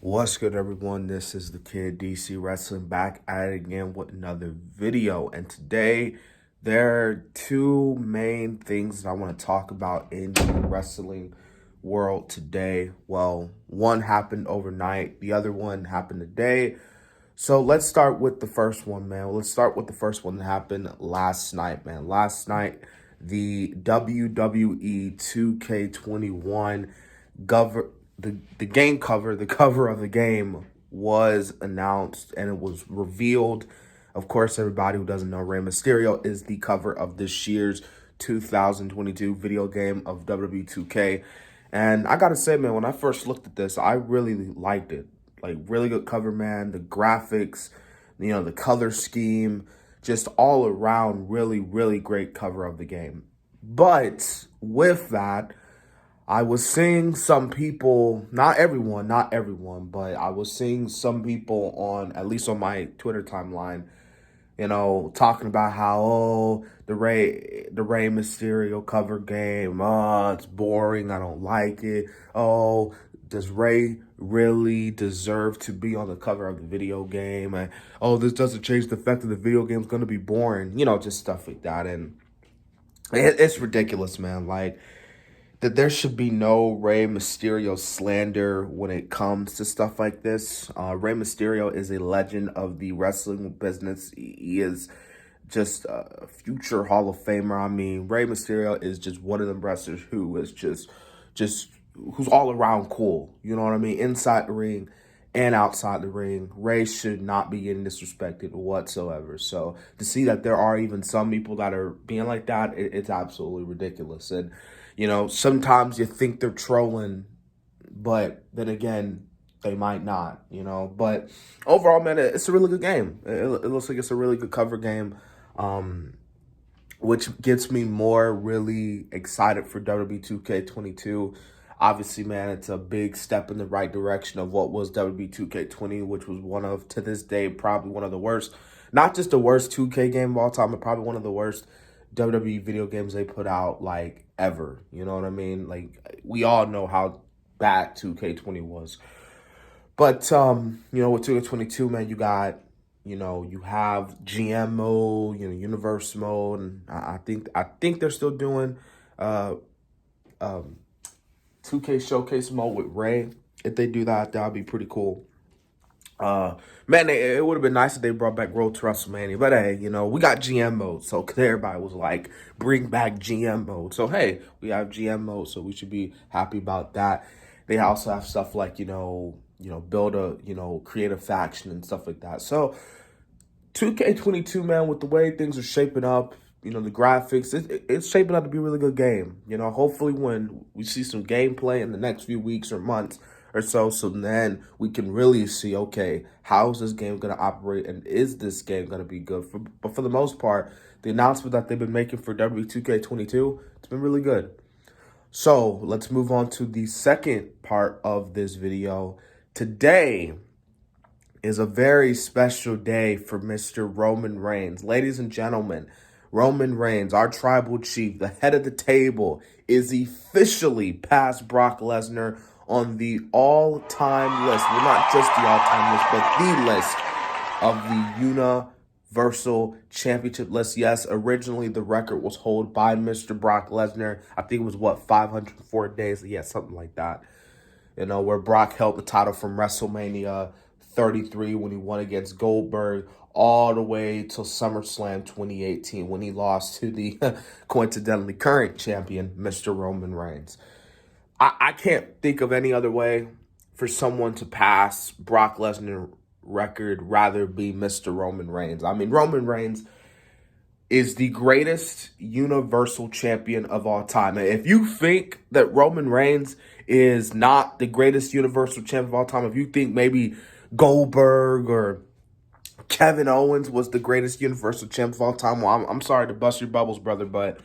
What's good, everyone? This is the Kid DC Wrestling back at it again with another video. And today, there are two main things that I want to talk about in the wrestling world today. Well, one happened overnight, the other one happened today. So let's start with the first one, man. Let's start with the first one that happened last night, man. Last night, the WWE 2K21 the game cover, the cover of the game was announced and it was revealed. Of course, everybody who doesn't know, Rey Mysterio is the cover of this year's 2022 video game of WWE 2K. And I gotta say, man, when I first looked at this, I really liked it. Like, really good cover, man. The graphics, the color scheme, just all around really, really great cover of the game. But with that, I was seeing some people, not everyone, but I was seeing some people at least on my Twitter timeline, talking about how, the Rey Mysterio cover game, it's boring, I don't like it. Oh, does Rey really deserve to be on the cover of the video game? And, this doesn't change the fact that the video game's going to be boring, just stuff like that. And it's ridiculous, man. Like, that there should be no Rey Mysterio slander when it comes to stuff like this. Rey Mysterio is a legend of the wrestling business. He is just a future Hall of Famer. I mean, Rey Mysterio is just one of them wrestlers who is just who's all around cool. You know what I mean? Inside the ring and outside the ring, Rey should not be getting disrespected whatsoever. So to see that there are even some people that are being like that, it's absolutely ridiculous. And sometimes you think they're trolling, but then again, they might not, But overall, man, it's a really good game. It looks like it's a really good cover game, which gets me really excited for WWE 2K22. Obviously, man, it's a big step in the right direction of what was WWE 2K20, which was to this day, probably one of the worst, not just the worst 2K game of all time, but probably one of the worst WWE video games they put out, like, ever. You know what I mean? Like, we all know how bad 2K20 was. But, with 2K22, man, you got, you have GM mode, universe mode, and I think they're still doing 2K Showcase mode with Rey. If they do that, that'd be pretty cool. Man, it would have been nice if they brought back Road to WrestleMania. But hey, we got GM mode. So everybody was like, bring back GM mode. So hey, we have GM mode, so we should be happy about that. They also have stuff like, build a, create a faction and stuff like that. So 2K22, man, with the way things are shaping up, the graphics, it's shaping up to be a really good game. Hopefully when we see some gameplay in the next few weeks or months or so then we can really see, okay, how is this game going to operate and is this game going to be good? But for the most part, the announcement that they've been making for W2K22, it's been really good. So let's move on to the second part of this video. Today is a very special day for Mr. Roman Reigns. Ladies and gentlemen, Roman Reigns, our tribal chief, the head of the table, is officially past Brock Lesnar on the all-time list. Well, not just the all-time list, but the list of the Universal Championship list. Yes, originally the record was held by Mr. Brock Lesnar. I think it was, 504 days? Yeah, something like that. Where Brock held the title from WrestleMania 33 when he won against Goldberg all the way till SummerSlam 2018 when he lost to the coincidentally current champion, Mr. Roman Reigns. I can't think of any other way for someone to pass Brock Lesnar record rather be Mr. Roman Reigns. I mean, Roman Reigns is the greatest Universal Champion of all time. And if you think that Roman Reigns is not the greatest Universal Champion of all time, if you think maybe Goldberg or Kevin Owens was the greatest Universal Champion of all time, well, I'm sorry to bust your bubbles, brother, but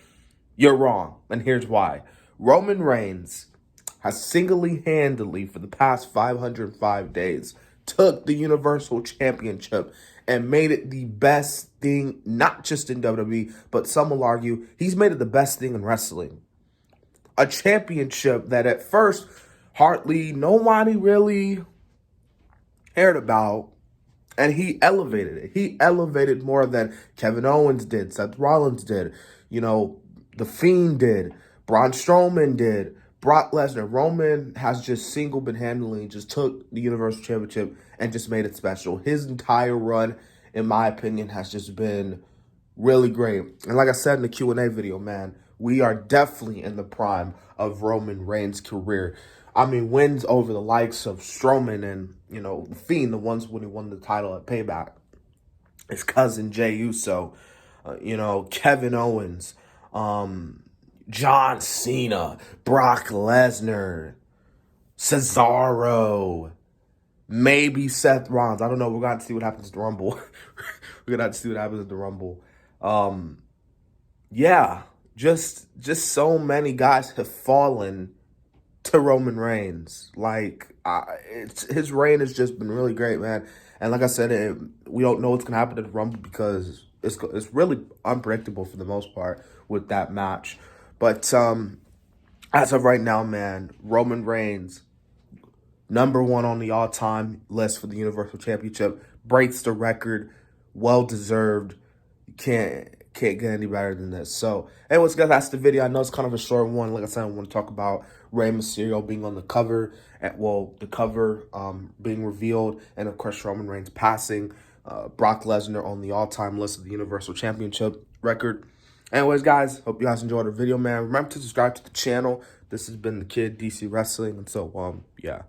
you're wrong. And here's why. Roman Reigns has single-handedly, for the past 505 days, took the Universal Championship and made it the best thing, not just in WWE, but some will argue he's made it the best thing in wrestling. A championship that at first hardly nobody really cared about, and he elevated it. He elevated more than Kevin Owens did, Seth Rollins did, you know, The Fiend did, Braun Strowman did, Brock Lesnar. Roman has just single-handedly just took the Universal Championship and just made it special. His entire run, in my opinion, has just been really great. And like I said in the Q&A video, man, we are definitely in the prime of Roman Reigns' career. I mean, wins over the likes of Strowman and, you know, The Fiend, the ones when he won the title at Payback. His cousin Jey Uso, you know, Kevin Owens, John Cena, Brock Lesnar, Cesaro, maybe Seth Rollins. I don't know. We're going to see what happens at the Rumble. We're going to see what happens at the Rumble. Yeah, just so many guys have fallen to Roman Reigns. Like, his reign has just been really great, man. And like I said, we don't know what's gonna happen at the Rumble because it's really unpredictable for the most part with that match. But as of right now, man, Roman Reigns, #1 on the all-time list for the Universal Championship, breaks the record, well deserved. Can't get any better than this. So, anyways, guys, that's the video. I know it's kind of a short one. Like I said, I want to talk about Rey Mysterio being on the cover, the cover being revealed, and of course Roman Reigns passing Brock Lesnar on the all-time list of the Universal Championship record. Anyways, guys, hope you guys enjoyed the video, man. Remember to subscribe to the channel. This has been the Kid DC Wrestling, and so yeah.